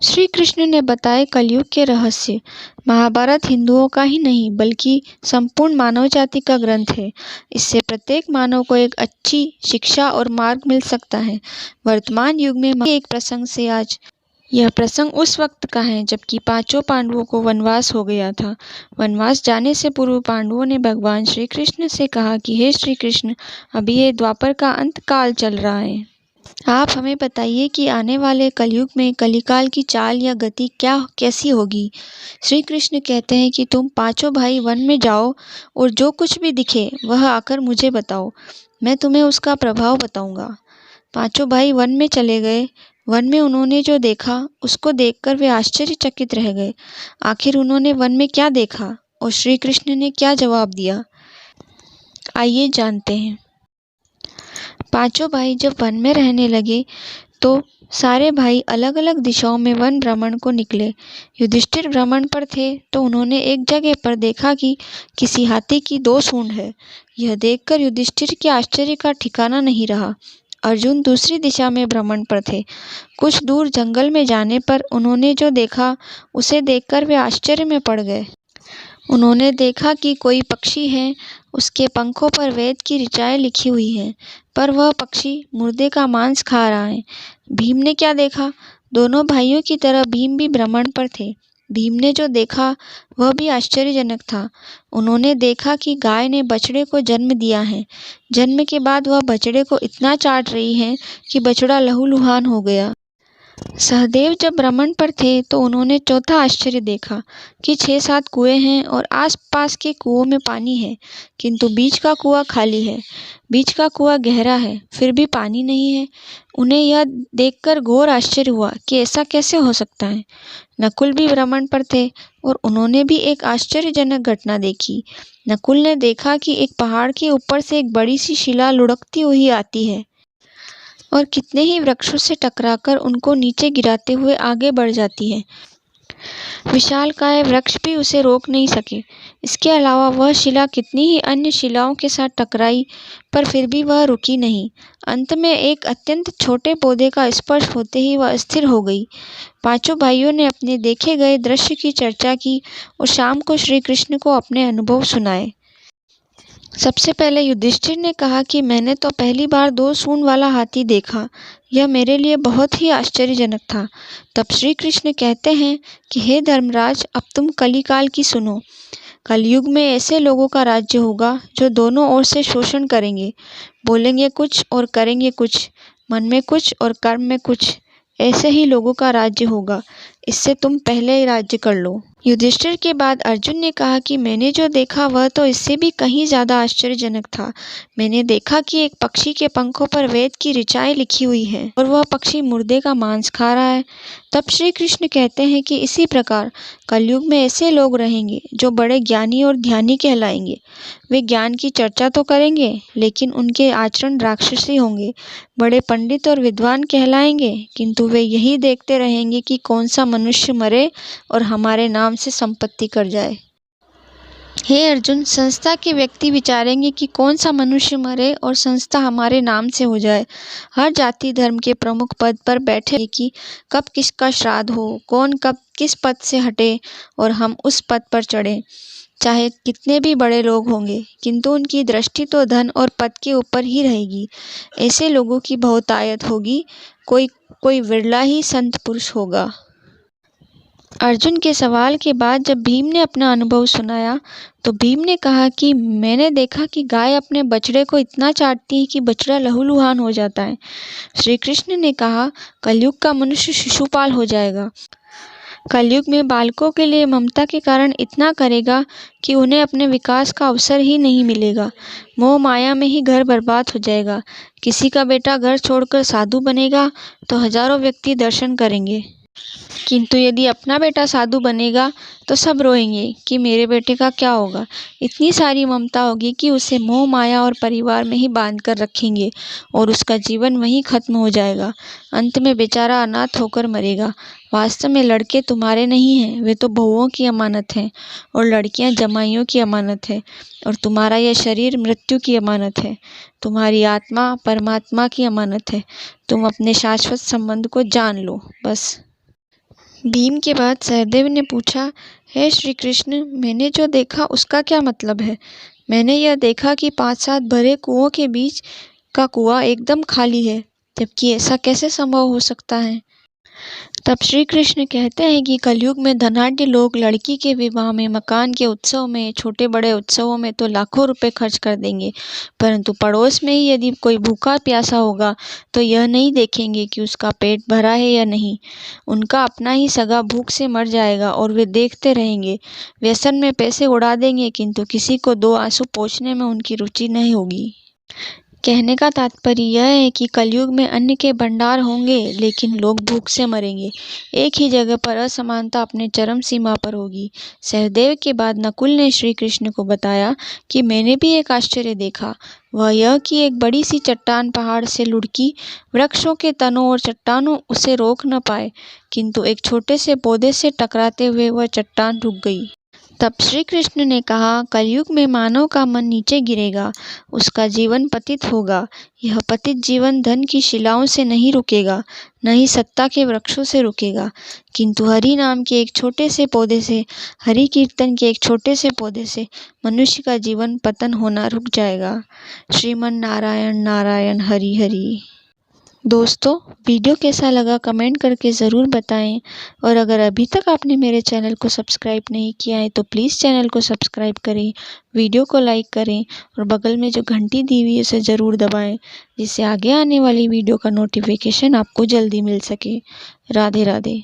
श्री कृष्ण ने बताए कलयुग के रहस्य। महाभारत हिंदुओं का ही नहीं बल्कि संपूर्ण मानव जाति का ग्रंथ है। इससे प्रत्येक मानव को एक अच्छी शिक्षा और मार्ग मिल सकता है। वर्तमान युग में एक प्रसंग से आज यह प्रसंग उस वक्त का है जबकि पांचों पांडवों को वनवास हो गया था। वनवास जाने से पूर्व पांडवों ने भगवान श्री कृष्ण से कहा कि हे श्री कृष्ण, अभी ये द्वापर का अंत काल चल रहा है। आप हमें बताइए कि आने वाले कलयुग में कलिकाल की चाल या गति कैसी होगी। श्री कृष्ण कहते हैं कि तुम पांचों भाई वन में जाओ और जो कुछ भी दिखे वह आकर मुझे बताओ, मैं तुम्हें उसका प्रभाव बताऊंगा। पांचों भाई वन में चले गए। वन में उन्होंने जो देखा उसको देखकर वे आश्चर्यचकित रह गए। आखिर उन्होंने वन में क्या देखा और श्री कृष्ण ने क्या जवाब दिया, आइए जानते हैं। पांचों भाई जब वन में रहने लगे तो सारे भाई अलग अलग दिशाओं में वन भ्रमण को निकले। युधिष्ठिर भ्रमण पर थे तो उन्होंने एक जगह पर देखा कि किसी हाथी की 2 सूंड है। यह देखकर युधिष्ठिर के आश्चर्य का ठिकाना नहीं रहा। अर्जुन दूसरी दिशा में भ्रमण पर थे। कुछ दूर जंगल में जाने पर उन्होंने जो देखा उसे देखकर वे आश्चर्य में पड़ गए। उन्होंने देखा कि कोई पक्षी है, उसके पंखों पर वेद की ऋचाएं लिखी हुई हैं, पर वह पक्षी मुर्दे का मांस खा रहा है। भीम ने क्या देखा? दोनों भाइयों की तरह भीम भी भ्रमण पर थे। भीम ने जो देखा वह भी आश्चर्यजनक था। उन्होंने देखा कि गाय ने बछड़े को जन्म दिया है। जन्म के बाद वह बछड़े को इतना चाट रही है कि बछड़ा लहूलुहान हो गया। सहदेव जब भ्रमण पर थे तो उन्होंने चौथा आश्चर्य देखा कि 6-7 कुएं हैं और आसपास के कुओं में पानी है, किंतु बीच का कुआं खाली है। बीच का कुआं गहरा है, फिर भी पानी नहीं है। उन्हें यह देखकर घोर आश्चर्य हुआ कि ऐसा कैसे हो सकता है। नकुल भी भ्रमण पर थे और उन्होंने भी एक आश्चर्यजनक घटना देखी। नकुल ने देखा कि एक पहाड़ के ऊपर से एक बड़ी सी शिला लुढ़कती हुई आती है और कितने ही वृक्षों से टकराकर उनको नीचे गिराते हुए आगे बढ़ जाती है। विशालकाय वृक्ष भी उसे रोक नहीं सके। इसके अलावा वह शिला कितनी ही अन्य शिलाओं के साथ टकराई पर फिर भी वह रुकी नहीं। अंत में एक अत्यंत छोटे पौधे का स्पर्श होते ही वह स्थिर हो गई। पांचों भाइयों ने अपने देखे गए दृश्य की चर्चा की और शाम को श्री कृष्ण को अपने अनुभव सुनाए। सबसे पहले युधिष्ठिर ने कहा कि मैंने तो पहली बार 2 सूंड वाला हाथी देखा। यह मेरे लिए बहुत ही आश्चर्यजनक था। तब श्री कृष्ण कहते हैं कि हे धर्मराज, अब तुम कलिकाल की सुनो। कलयुग में ऐसे लोगों का राज्य होगा जो दोनों ओर से शोषण करेंगे, बोलेंगे कुछ और करेंगे कुछ, मन में कुछ और कर्म में कुछ। ऐसे ही लोगों का राज्य होगा। इससे तुम पहले ही राज्य कर लो। युधिष्ठिर के बाद अर्जुन ने कहा कि मैंने जो देखा वह तो इससे भी कहीं ज्यादा आश्चर्यजनक था। मैंने देखा कि एक पक्षी के पंखों पर वेद की ऋचाएं लिखी हुई हैं और वह पक्षी मुर्दे का मांस खा रहा है। तब श्री कृष्ण कहते हैं कि इसी प्रकार कलयुग में ऐसे लोग रहेंगे जो बड़े ज्ञानी और ध्यानी कहलाएंगे। वे ज्ञान की चर्चा तो करेंगे लेकिन उनके आचरण राक्षसी होंगे। बड़े पंडित और विद्वान कहलाएंगे किंतु वे यही देखते रहेंगे कि कौन सा मनुष्य मरे और हमारे नाम से संपत्ति कर जाए। हे अर्जुन, संस्था के व्यक्ति विचारेंगे कि कौन सा मनुष्य मरे और संस्था हमारे नाम से हो जाए। हर जाति धर्म के प्रमुख पद पर बैठे कि कब किसका श्राद्ध हो, कौन कब किस पद से हटे और हम उस पद पर चढ़े। चाहे कितने भी बड़े लोग होंगे किंतु उनकी दृष्टि तो धन और पद के ऊपर ही रहेगी। ऐसे लोगों की बहुतायत होगी, कोई विरला ही संत पुरुष होगा। अर्जुन के सवाल के बाद जब भीम ने अपना अनुभव सुनाया तो भीम ने कहा कि मैंने देखा कि गाय अपने बछड़े को इतना चाटती है कि बछड़ा लहूलुहान हो जाता है। श्री कृष्ण ने कहा, कलयुग का मनुष्य शिशुपाल हो जाएगा। कलयुग में बालकों के लिए ममता के कारण इतना करेगा कि उन्हें अपने विकास का अवसर ही नहीं मिलेगा। मोह माया में ही घर बर्बाद हो जाएगा। किसी का बेटा घर छोड़कर साधु बनेगा तो हजारों व्यक्ति दर्शन करेंगे, किंतु यदि अपना बेटा साधु बनेगा तो सब रोएंगे कि मेरे बेटे का क्या होगा। इतनी सारी ममता होगी कि उसे मोह माया और परिवार में ही बांध कर रखेंगे और उसका जीवन वहीं खत्म हो जाएगा। अंत में बेचारा अनाथ होकर मरेगा। वास्तव में लड़के तुम्हारे नहीं हैं, वे तो बहुओं की अमानत हैं और लड़कियां जमाइयों की अमानत है और तुम्हारा यह शरीर मृत्यु की अमानत है। तुम्हारी आत्मा परमात्मा की अमानत है। तुम अपने शाश्वत संबंध को जान लो, बस। भीम के बाद सहदेव ने पूछा, हे श्री कृष्ण, मैंने जो देखा उसका क्या मतलब है? मैंने यह देखा कि 5-7 भरे कुओं के बीच का कुआं एकदम खाली है, जबकि ऐसा कैसे संभव हो सकता है? तब श्री कृष्ण कहते हैं कि कलयुग में धनाढ्य लोग लड़की के विवाह में, मकान के उत्सव में, छोटे बड़े उत्सवों में तो लाखों रुपए खर्च कर देंगे, परंतु पड़ोस में ही यदि कोई भूखा प्यासा होगा तो यह नहीं देखेंगे कि उसका पेट भरा है या नहीं। उनका अपना ही सगा भूख से मर जाएगा और वे देखते रहेंगे। व्यसन में पैसे उड़ा देंगे, किंतु किसी को 2 आंसू पोंछने में उनकी रुचि नहीं होगी। कहने का तात्पर्य यह है कि कलयुग में अन्न के भंडार होंगे, लेकिन लोग भूख से मरेंगे। एक ही जगह पर असमानता अपने चरम सीमा पर होगी। सहदेव के बाद नकुल ने श्री कृष्ण को बताया कि मैंने भी एक आश्चर्य देखा। वह यह कि एक बड़ी सी चट्टान पहाड़ से लुढ़की, वृक्षों के तनों और चट्टानों उसे रोक न पाए, किंतु एक छोटे से पौधे से टकराते हुए वह चट्टान रुक गई। तब श्री कृष्ण ने कहा, कलयुग में मानव का मन नीचे गिरेगा, उसका जीवन पतित होगा। यह पतित जीवन धन की शिलाओं से नहीं रुकेगा, न ही सत्ता के वृक्षों से रुकेगा, किंतु हरि नाम के एक छोटे से पौधे से, हरि कीर्तन के एक छोटे से पौधे से मनुष्य का जीवन पतन होना रुक जाएगा। श्रीमन नारायण नारायण हरि हरि। दोस्तों, वीडियो कैसा लगा कमेंट करके ज़रूर बताएं, और अगर अभी तक आपने मेरे चैनल को सब्सक्राइब नहीं किया है तो प्लीज़ चैनल को सब्सक्राइब करें, वीडियो को लाइक करें और बगल में जो घंटी दी हुई है उसे ज़रूर दबाएं, जिससे आगे आने वाली वीडियो का नोटिफिकेशन आपको जल्दी मिल सके। राधे राधे।